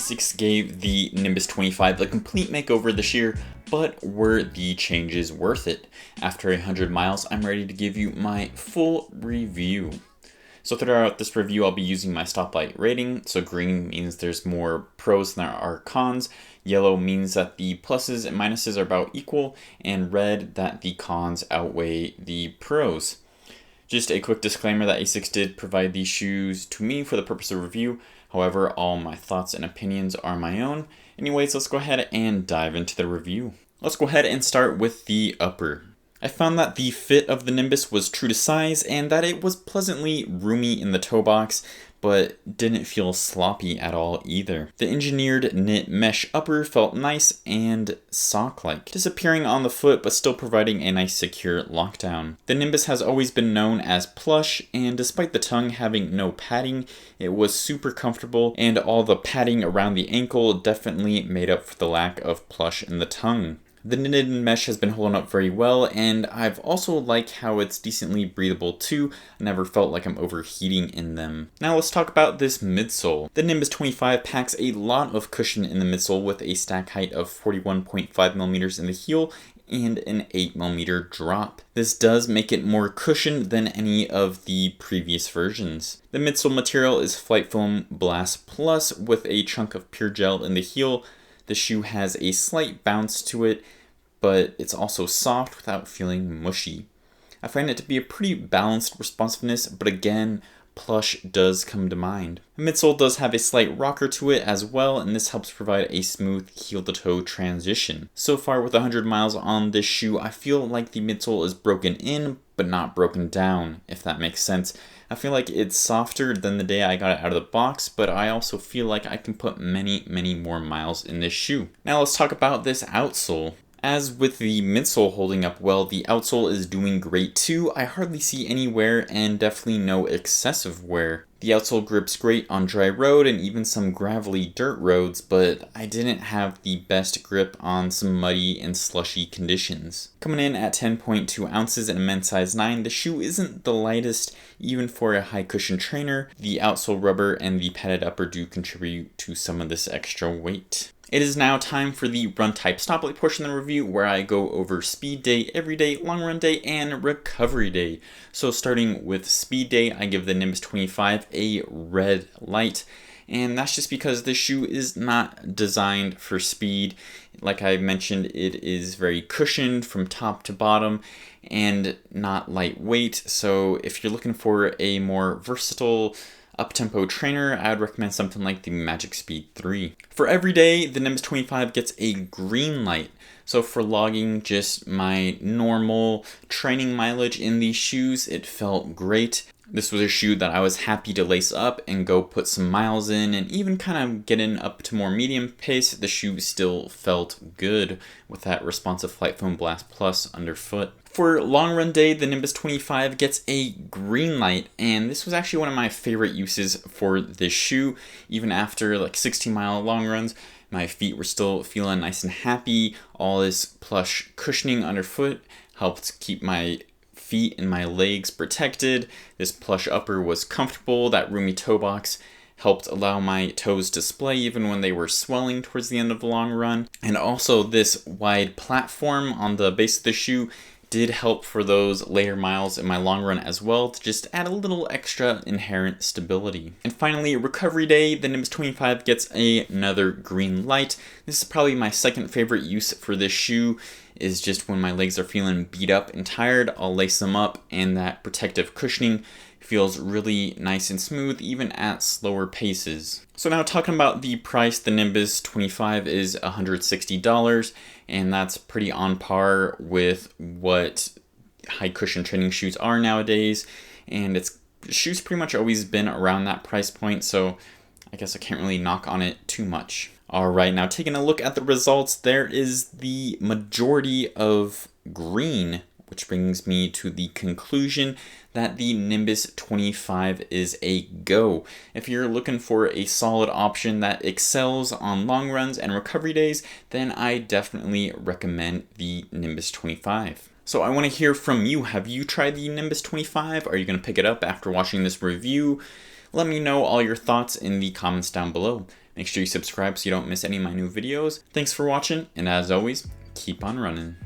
ASICS gave the Nimbus 25 a complete makeover this year, but were the changes worth it? After 100 miles, I'm ready to give you my full review. So throughout this review, I'll be using my Stoplight rating. So green means there's more pros than there are cons. Yellow means that the pluses and minuses are about equal, and red that the cons outweigh the pros. Just a quick disclaimer that ASICS did provide these shoes to me for the purpose of review. However, all my thoughts and opinions are my own. Anyways, let's go ahead and dive into the review. Let's go ahead and start with the upper. I found that the fit of the Nimbus was true to size and that it was pleasantly roomy in the toe box, but didn't feel sloppy at all either. The engineered knit mesh upper felt nice and sock-like, disappearing on the foot but still providing a nice secure lockdown. The Nimbus has always been known as plush, and despite the tongue having no padding, it was super comfortable, and all the padding around the ankle definitely made up for the lack of plush in the tongue. The knitted mesh has been holding up very well, and I've also liked how it's decently breathable too. I never felt like I'm overheating in them. Now let's talk about this midsole. The Nimbus 25 packs a lot of cushion in the midsole with a stack height of 41.5mm in the heel and an 8mm drop. This does make it more cushioned than any of the previous versions. The midsole material is Flight Foam Blast Plus with a chunk of pure gel in the heel. The shoe has a slight bounce to it, but it's also soft without feeling mushy. I find it to be a pretty balanced responsiveness, but again, plush does come to mind. The midsole does have a slight rocker to it as well, and this helps provide a smooth heel-to-toe transition. So far with 100 miles on this shoe, I feel like the midsole is broken in, but not broken down, if that makes sense. I feel like it's softer than the day I got it out of the box, but I also feel like I can put many more miles in this shoe. Now let's talk about this outsole. As with the midsole holding up well, the outsole is doing great too. I hardly see any wear and definitely no excessive wear. The outsole grips great on dry road and even some gravelly dirt roads, but I didn't have the best grip on some muddy and slushy conditions. Coming in at 10.2 ounces in a men's size 9, the shoe isn't the lightest even for a high cushion trainer. The outsole rubber and the padded upper do contribute to some of this extra weight. It is now time for the run type stoplight portion of the review where I go over speed day, everyday, long run day, and recovery day. So starting with speed day, I give the Nimbus 25 a red light. And that's just because this shoe is not designed for speed. Like I mentioned, it is very cushioned from top to bottom and not lightweight. So if you're looking for a more versatile up-tempo trainer, I would recommend something like the Magic Speed 3. For every day, the Nimbus 25 gets a green light. So for logging just my normal training mileage in these shoes, it felt great. This was a shoe that I was happy to lace up and go put some miles in, and even kind of getting up to more medium pace, the shoe still felt good with that responsive Flight Foam Blast Plus underfoot. For long run day, the Nimbus 25 gets a green light, and this was actually one of my favorite uses for this shoe. Even after like 16-mile long runs, my feet were still feeling nice and happy. All this plush cushioning underfoot helped keep my feet and my legs protected. This plush upper was comfortable. That roomy toe box helped allow my toes to splay even when they were swelling towards the end of the long run. And also this wide platform on the base of the shoe did help for those later miles in my long run as well to just add a little extra inherent stability. And finally, recovery day, the Nimbus 25 gets another green light. This is probably my second favorite use for this shoe, is just when my legs are feeling beat up and tired, I'll lace them up and that protective cushioning feels really nice and smooth even at slower paces. So now talking about the price, the Nimbus 25 is $160, and that's pretty on par with what high cushion training shoes are nowadays, and it's shoes pretty much always been around that price point, so I guess I can't really knock on it too much. Alright, now taking a look at the results, there is the majority of green, which brings me to the conclusion that the Nimbus 25 is a go. If you're looking for a solid option that excels on long runs and recovery days, then I definitely recommend the Nimbus 25. So I want to hear from you. Have you tried the Nimbus 25? Are you going to pick it up after watching this review? Let me know all your thoughts in the comments down below. Make sure you subscribe so you don't miss any of my new videos. Thanks for watching, and as always, keep on running.